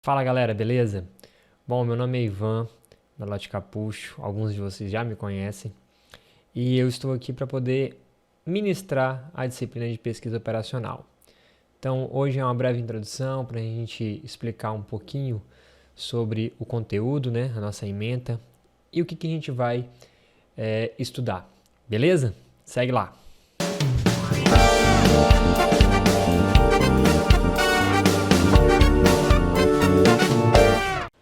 Fala galera, beleza? Bom, meu nome é Ivan, da Lote Capucho, alguns de vocês já me conhecem, e eu estou aqui para poder ministrar a disciplina de pesquisa operacional. Então, hoje é uma breve introdução para a gente explicar um pouquinho sobre o conteúdo, né, a nossa ementa, e o que a gente vai estudar, beleza? Segue lá!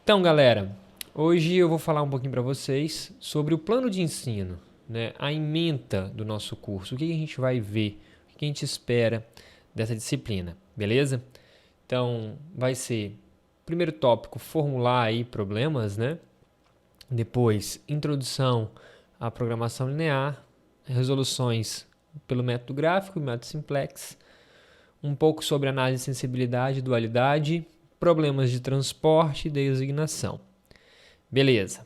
Então, galera, hoje eu vou falar um pouquinho para vocês sobre o plano de ensino, né? A ementa do nosso curso, o que a gente vai ver, o que a gente espera dessa disciplina, beleza? Então, vai ser, primeiro tópico, formular aí problemas, né? Depois, introdução à programação linear, resoluções pelo método gráfico, método simplex, um pouco sobre análise de sensibilidade e dualidade, problemas de transporte e designação. Beleza.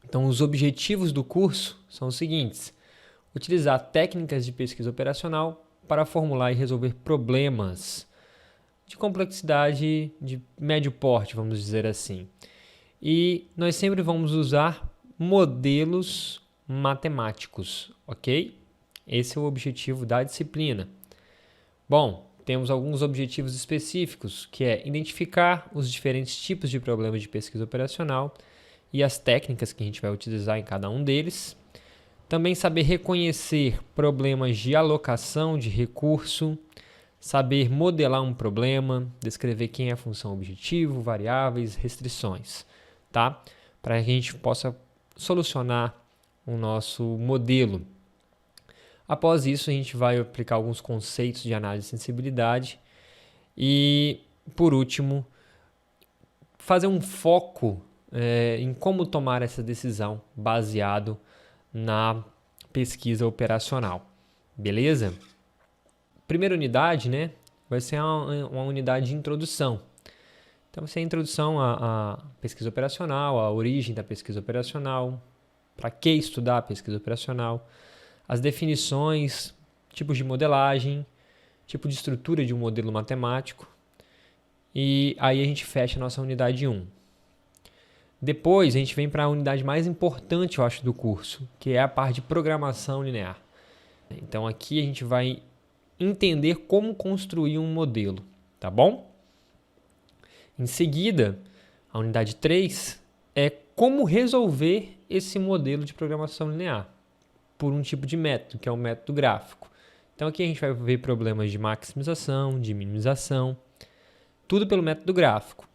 Então, os objetivos do curso são os seguintes: utilizar técnicas de pesquisa operacional para formular e resolver problemas de complexidade de médio porte, vamos dizer assim. E nós sempre vamos usar modelos matemáticos, ok? Esse é o objetivo da disciplina. Bom, temos alguns objetivos específicos, que é identificar os diferentes tipos de problemas de pesquisa operacional e as técnicas que a gente vai utilizar em cada um deles. Também saber reconhecer problemas de alocação de recurso, saber modelar um problema, descrever quem é a função objetivo, variáveis, restrições, tá? Para que a gente possa solucionar o nosso modelo. Após isso, a gente vai aplicar alguns conceitos de análise de sensibilidade e, por último, fazer um foco em como tomar essa decisão baseado na pesquisa operacional. Beleza? Primeira unidade, né, vai ser uma unidade de introdução. Então, vai ser a introdução à pesquisa operacional, a origem da pesquisa operacional, para que estudar a pesquisa operacional, as definições, tipos de modelagem, tipo de estrutura de um modelo matemático. E aí a gente fecha a nossa unidade 1. Depois a gente vem para a unidade mais importante, eu acho, do curso, que é a parte de programação linear. Então aqui a gente vai entender como construir um modelo, tá bom? Em seguida, a unidade 3 é como resolver esse modelo de programação linear por um tipo de método, que é o método gráfico. Então aqui a gente vai ver problemas de maximização, de minimização, tudo pelo método gráfico.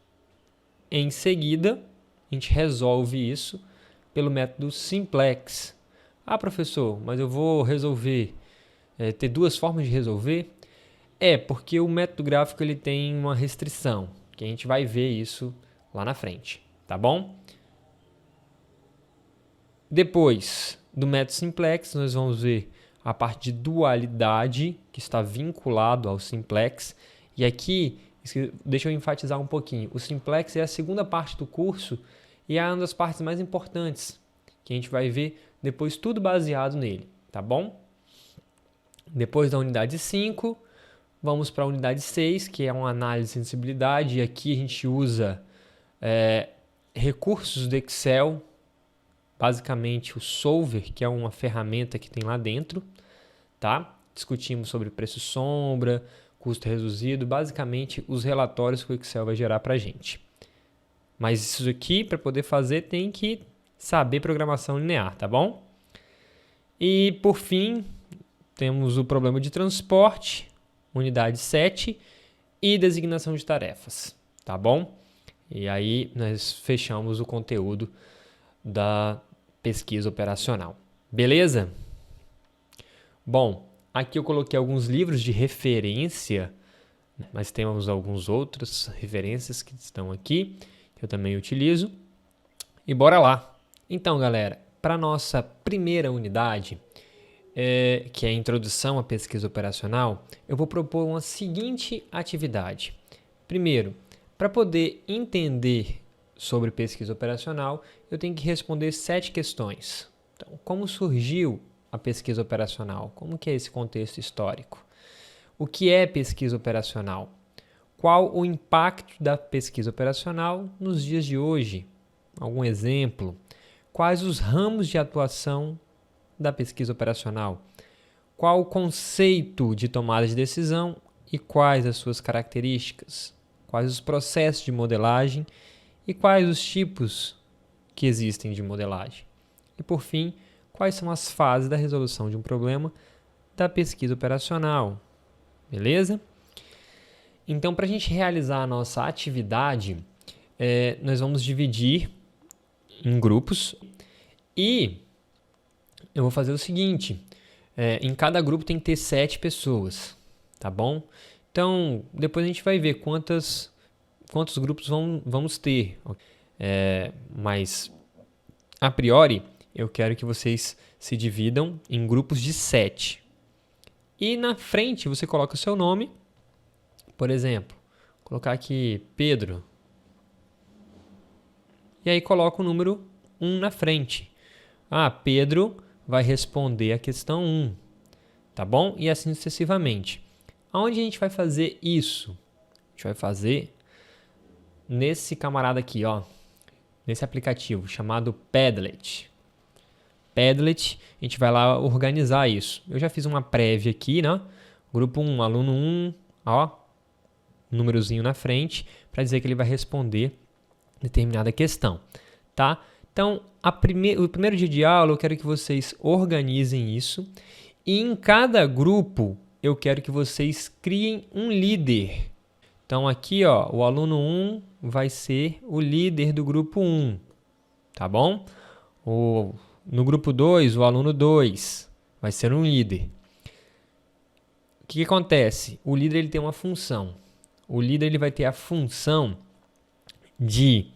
Em seguida, a gente resolve isso pelo método simplex. Ah, professor, mas eu vou resolver, ter duas formas de resolver? Porque o método gráfico ele tem uma restrição, que a gente vai ver isso lá na frente, tá bom? Depois do método simplex, nós vamos ver a parte de dualidade, que está vinculado ao simplex. E aqui, deixa eu enfatizar um pouquinho, o simplex é a segunda parte do curso e é uma das partes mais importantes, que a gente vai ver depois tudo baseado nele, tá bom? Depois da unidade 5, vamos para a unidade 6, que é uma análise de sensibilidade, e aqui a gente usa recursos do Excel, basicamente o Solver, que é uma ferramenta que tem lá dentro, tá? Discutimos sobre preço sombra, custo reduzido, basicamente os relatórios que o Excel vai gerar para a gente. Mas isso aqui, para poder fazer, tem que saber programação linear, tá bom? E, por fim, temos o problema de transporte, unidade 7, e designação de tarefas, tá bom? E aí nós fechamos o conteúdo da pesquisa operacional. Beleza? Bom, aqui eu coloquei alguns livros de referência, mas temos algumas outras referências que estão aqui, que eu também utilizo. E bora lá! Então, galera, para a nossa primeira unidade, que é a introdução à pesquisa operacional, eu vou propor uma seguinte atividade. Primeiro, para poder entender sobre pesquisa operacional, eu tenho que responder 7 questões. Então, como surgiu a pesquisa operacional? Como que é esse contexto histórico? O que é pesquisa operacional? qual o impacto da pesquisa operacional nos dias de hoje? Algum exemplo? Quais os ramos de atuação da pesquisa operacional? Qual o conceito de tomada de decisão e quais as suas características? Quais os processos de modelagem e quais os tipos que existem de modelagem? E, por fim, quais são as fases da resolução de um problema da pesquisa operacional? Beleza? Então, para a gente realizar a nossa atividade, nós vamos dividir em grupos e eu vou fazer o seguinte, em cada grupo tem que ter 7 pessoas, tá bom? Então, depois a gente vai ver quantos grupos vamos ter, mas a priori eu quero que vocês se dividam em grupos de 7. E na frente você coloca o seu nome, por exemplo, colocar aqui Pedro. E aí coloca o número 1 na frente. Pedro vai responder a questão 1, tá bom? E assim sucessivamente. Aonde a gente vai fazer isso? A gente vai fazer nesse camarada aqui, ó, nesse aplicativo chamado Padlet. Padlet, a gente vai lá organizar isso. Eu já fiz uma prévia aqui, né? Grupo 1, aluno 1, ó, númerozinho na frente, para dizer que ele vai responder determinada questão, tá? Então, o primeiro dia de aula eu quero que vocês organizem isso e em cada grupo eu quero que vocês criem um líder. Então, aqui, ó, o aluno 1 vai ser o líder do grupo 1, tá bom? No grupo 2, o aluno 2 vai ser um líder. O que acontece? O líder ele tem uma função. O líder ele vai ter a função de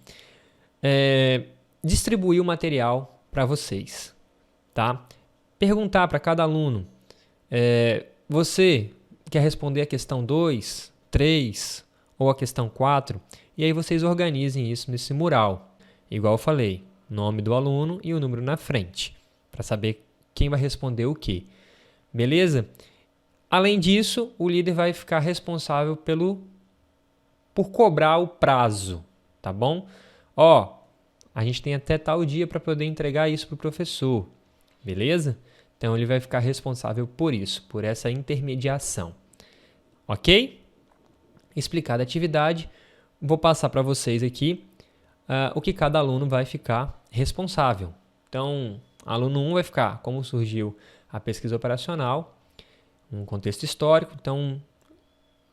distribuir o material para vocês, tá? Perguntar para cada aluno, você quer responder a questão 2, 3 ou a questão 4? E aí vocês organizem isso nesse mural. Igual eu falei, nome do aluno e o número na frente, para saber quem vai responder o quê. Beleza? Além disso, o líder vai ficar responsável por cobrar o prazo, tá bom? A gente tem até tal dia para poder entregar isso para o professor, beleza? Então, ele vai ficar responsável por isso, por essa intermediação, ok? Explicada a atividade, vou passar para vocês aqui o que cada aluno vai ficar responsável. Então, aluno 1 vai ficar como surgiu a pesquisa operacional, um contexto histórico. Então,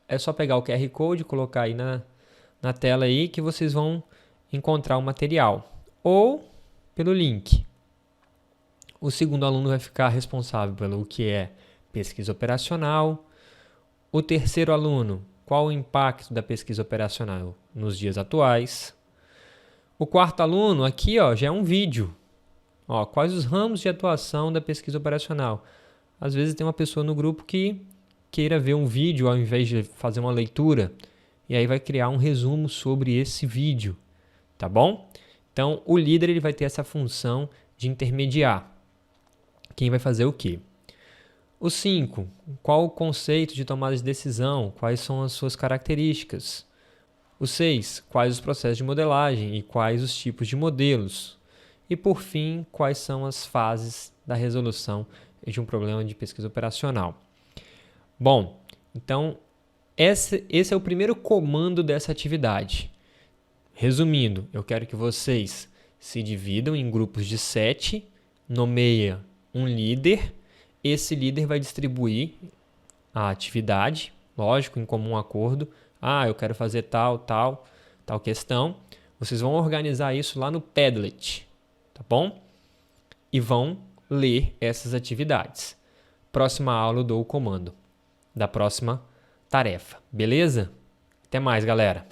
é só pegar o QR Code e colocar aí na tela aí que vocês vão encontrar o material. Ou pelo link. O segundo aluno vai ficar responsável pelo que é pesquisa operacional. O terceiro aluno, qual o impacto da pesquisa operacional nos dias atuais. O quarto aluno, aqui ó, já é um vídeo. Quais os ramos de atuação da pesquisa operacional? Às vezes tem uma pessoa no grupo que queira ver um vídeo ao invés de fazer uma leitura. E aí vai criar um resumo sobre esse vídeo. Tá bom? Então, o líder ele vai ter essa função de intermediar. Quem vai fazer o quê? O 5. Qual o conceito de tomada de decisão? Quais são as suas características? O 6. Quais os processos de modelagem e quais os tipos de modelos? E, por fim, quais são as fases da resolução de um problema de pesquisa operacional? Bom, então, esse é o primeiro comando dessa atividade. Resumindo, eu quero que vocês se dividam em grupos de 7, nomeia um líder. Esse líder vai distribuir a atividade, lógico, em comum acordo. Eu quero fazer tal questão. Vocês vão organizar isso lá no Padlet, tá bom? E vão ler essas atividades. Próxima aula eu dou o comando da próxima tarefa, beleza? Até mais, galera!